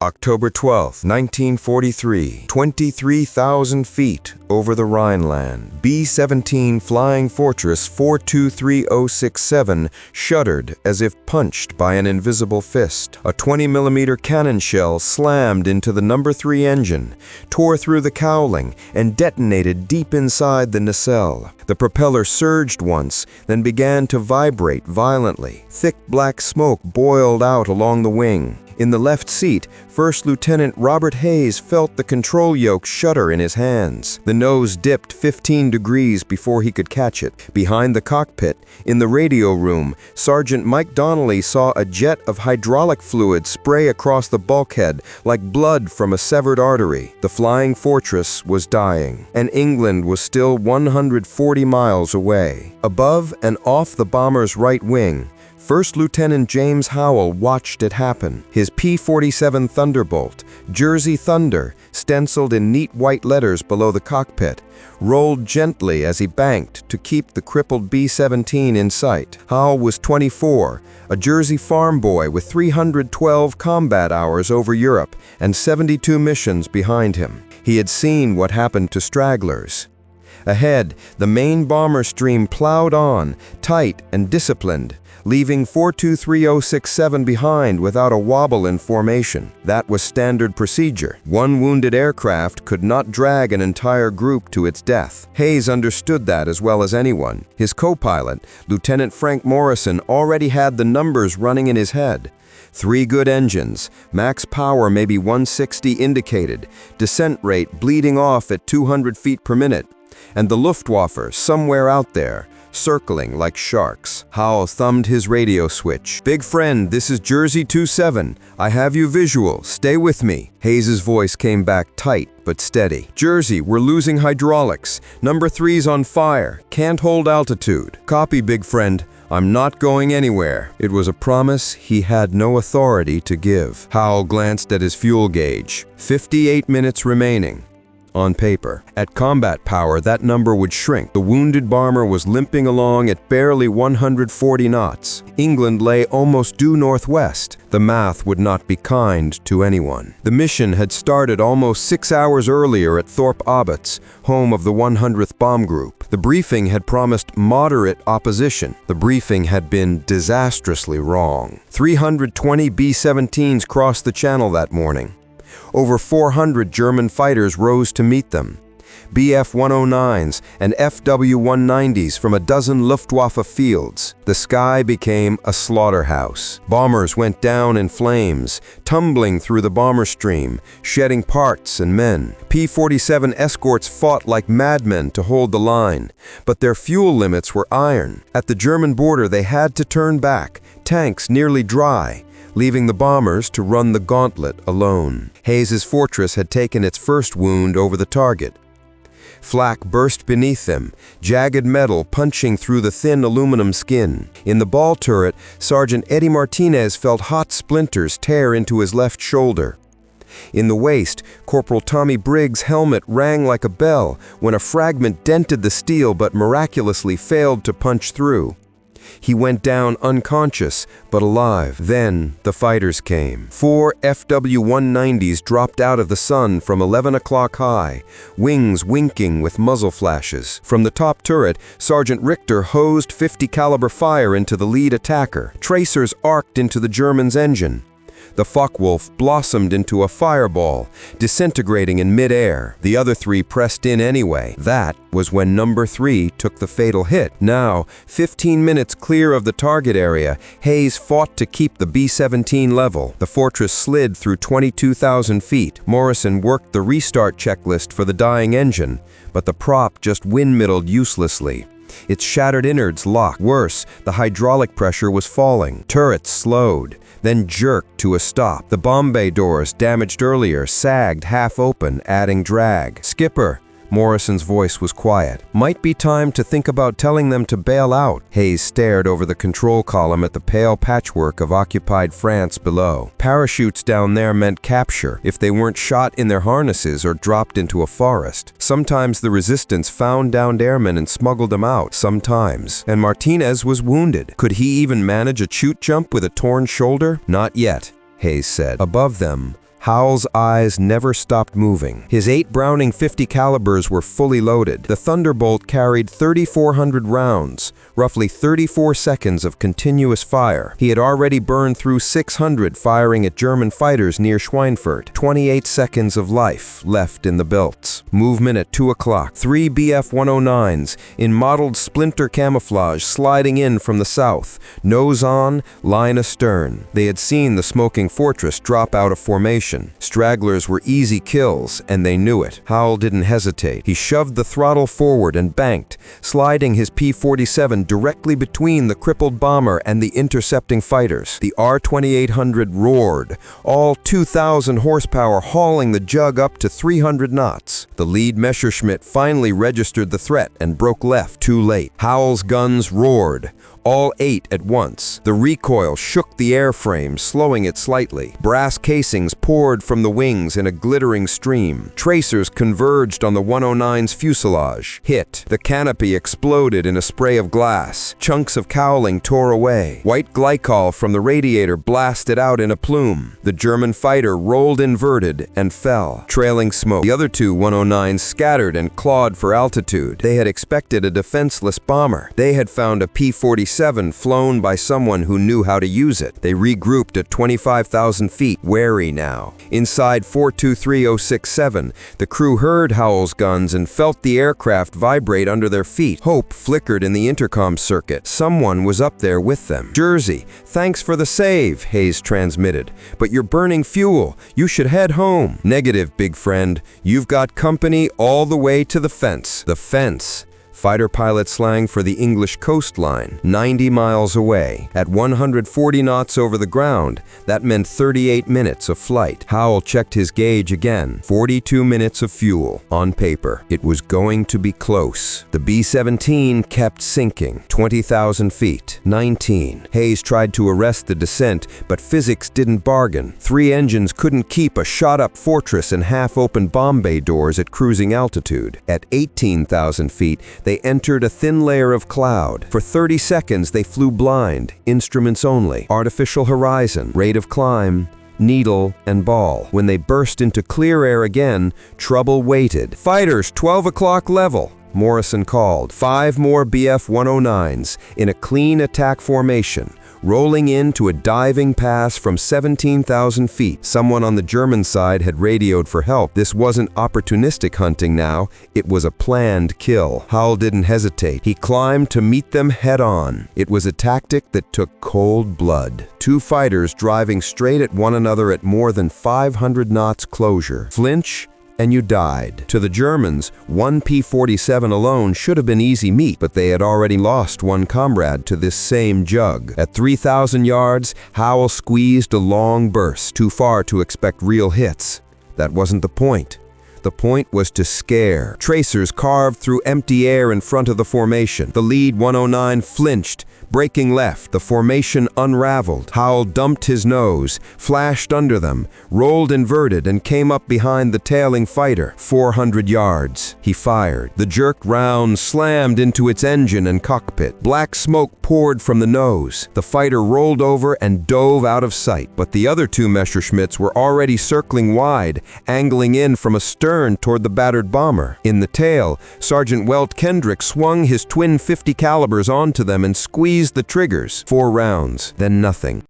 October 12, 1943, 23,000 feet over the Rhineland, B-17 Flying Fortress 423067 shuddered as if punched by an invisible fist. A 20mm cannon shell slammed into the No. 3 engine, tore through the cowling, and detonated deep inside the nacelle. The propeller surged once, then began to vibrate violently. Thick black smoke boiled out along the wing. In the left seat, First Lieutenant Robert Hayes felt the control yoke shudder in his hands. The nose dipped 15 degrees before he could catch it. Behind the cockpit, in the radio room, Sergeant Mike Donnelly saw a jet of hydraulic fluid spray across the bulkhead like blood from a severed artery. The Flying Fortress was dying, and England was still 140 miles away. Above and off the bomber's right wing, First Lieutenant James Howell watched it happen. His P-47 Thunderbolt, Jersey Thunder, stenciled in neat white letters below the cockpit, rolled gently as he banked to keep the crippled B-17 in sight. Howell was 24, a Jersey farm boy with 312 combat hours over Europe and 72 missions behind him. He had seen what happened to stragglers. Ahead, the main bomber stream plowed on, tight and disciplined, leaving 423067 behind without a wobble in formation. That was standard procedure. One wounded aircraft could not drag an entire group to its death. Hayes understood that as well as anyone. His co-pilot, Lieutenant Frank Morrison, already had the numbers running in his head. 3 good engines, max power maybe 160 indicated, descent rate bleeding off at 200 feet per minute, and the Luftwaffe somewhere out there, circling like sharks. Howell thumbed his radio switch. "Big friend, this is Jersey 27. I have you visual. Stay with me." Hayes' voice came back tight but steady. "Jersey, we're losing hydraulics. No. 3's on fire. Can't hold altitude." "Copy, big friend. I'm not going anywhere." It was a promise he had no authority to give. Howell glanced at his fuel gauge. 58 minutes remaining. On paper. At combat power, that number would shrink. The wounded bomber was limping along at barely 140 knots. England lay almost due northwest. The math would not be kind to anyone. The mission had started almost 6 hours earlier at Thorpe Abbotts, home of the 100th Bomb Group. The briefing had promised moderate opposition. The briefing had been disastrously wrong. 320 B-17s crossed the channel that morning. Over 400 German fighters rose to meet them. Bf-109s and FW-190s from a dozen Luftwaffe fields. The sky became a slaughterhouse. Bombers went down in flames, tumbling through the bomber stream, shedding parts and men. P-47 escorts fought like madmen to hold the line, but their fuel limits were iron. At the German border, they had to turn back, tanks nearly dry, leaving the bombers to run the gauntlet alone. Hayes' fortress had taken its first wound over the target. Flak burst beneath them, jagged metal punching through the thin aluminum skin. In the ball turret, Sergeant Eddie Martinez felt hot splinters tear into his left shoulder. In the waist, Corporal Tommy Briggs' helmet rang like a bell when a fragment dented the steel but miraculously failed to punch through. He went down unconscious, but alive. Then the fighters came. 4 FW-190s dropped out of the sun from 11 o'clock high, wings winking with muzzle flashes. From the top turret, Sergeant Richter hosed 50 caliber fire into the lead attacker. Tracers arced into the German's engine. The Focke-Wulf blossomed into a fireball, disintegrating in mid-air. The other 3 pressed in anyway. That was when No. 3 took the fatal hit. Now, 15 minutes clear of the target area, Hayes fought to keep the B-17 level. The fortress slid through 22,000 feet. Morrison worked the restart checklist for the dying engine, but the prop just windmilled uselessly. Its shattered innards locked. Worse, the hydraulic pressure was falling. Turrets slowed, then jerked to a stop. The bomb bay doors, damaged earlier, sagged half open, adding drag. "Skipper," Morrison's voice was quiet. "Might be time to think about telling them to bail out." Hayes stared over the control column at the pale patchwork of occupied France below. Parachutes down there meant capture if they weren't shot in their harnesses or dropped into a forest. Sometimes the resistance found downed airmen and smuggled them out. Sometimes. And Martinez was wounded. Could he even manage a chute jump with a torn shoulder? Not yet, Hayes said. Above them, Howell's eyes never stopped moving. His 8 Browning .50 calibers were fully loaded. The Thunderbolt carried 3,400 rounds, roughly 34 seconds of continuous fire. He had already burned through 600 firing at German fighters near Schweinfurt. 28 seconds of life left in the belts. Movement at 2 o'clock. 3 Bf-109s in mottled splinter camouflage sliding in from the south. Nose on, line astern. They had seen the smoking fortress drop out of formation. Stragglers were easy kills, and they knew it. Howell didn't hesitate. He shoved the throttle forward and banked, sliding his P-47 directly between the crippled bomber and the intercepting fighters. The R-2800 roared, all 2,000 horsepower hauling the jug up to 300 knots. The lead Messerschmitt finally registered the threat and broke left too late. Howell's guns roared, all 8 at once. The recoil shook the airframe, slowing it slightly. Brass casings poured from the wings in a glittering stream. Tracers converged on the 109's fuselage. Hit. The canopy exploded in a spray of glass. Chunks of cowling tore away. White glycol from the radiator blasted out in a plume. The German fighter rolled inverted and fell, trailing smoke. The other 2 109s scattered and clawed for altitude. They had expected a defenseless bomber. They had found a P-47 flown by someone who knew how to use it. They regrouped at 25,000 feet, wary now. Inside 423067, the crew heard Howell's guns and felt the aircraft vibrate under their feet. Hope flickered in the intercom circuit. Someone was up there with them. "Jersey, thanks for the save," Hayes transmitted. "But you're burning fuel. You should head home." "Negative, big friend. You've got company all the way to the fence." The fence. Fighter pilot slang for the English coastline, 90 miles away. At 140 knots over the ground, that meant 38 minutes of flight. Howell checked his gauge again. 42 minutes of fuel. On paper, it was going to be close. The B-17 kept sinking. 20,000 feet. 19. Hayes tried to arrest the descent, but physics didn't bargain. 3 engines couldn't keep a shot-up fortress and half-open bomb bay doors at cruising altitude. At 18,000 feet, they entered a thin layer of cloud. For 30 seconds, they flew blind, instruments only. Artificial horizon, rate of climb, needle and ball. When they burst into clear air again, trouble waited. "Fighters, 12 o'clock level," Morrison called. 5 more Bf-109s in a clean attack formation, rolling into a diving pass from 17,000 feet. Someone on the German side had radioed for help. This wasn't opportunistic hunting now, it was a planned kill. Howell didn't hesitate. He climbed to meet them head-on. It was a tactic that took cold blood. 2 fighters driving straight at one another at more than 500 knots closure. Flinch, and you died. To the Germans, 1 P-47 alone should have been easy meat, but they had already lost 1 comrade to this same jug. At 3,000 yards, Howell squeezed a long burst, too far to expect real hits. That wasn't the point. The point was to scare. Tracers carved through empty air in front of the formation. The lead 109 flinched, breaking left. The formation unraveled. Howell dumped his nose, flashed under them, rolled inverted, and came up behind the tailing fighter. 400 yards. He fired. The jerked round slammed into its engine and cockpit. Black smoke poured from the nose. The fighter rolled over and dove out of sight. But the other 2 Messerschmitts were already circling wide, angling in from astern toward the battered bomber. In the tail, Sergeant Welt Kendrick swung his twin .50 calibers onto them and squeezed the triggers. 4 rounds, then nothing.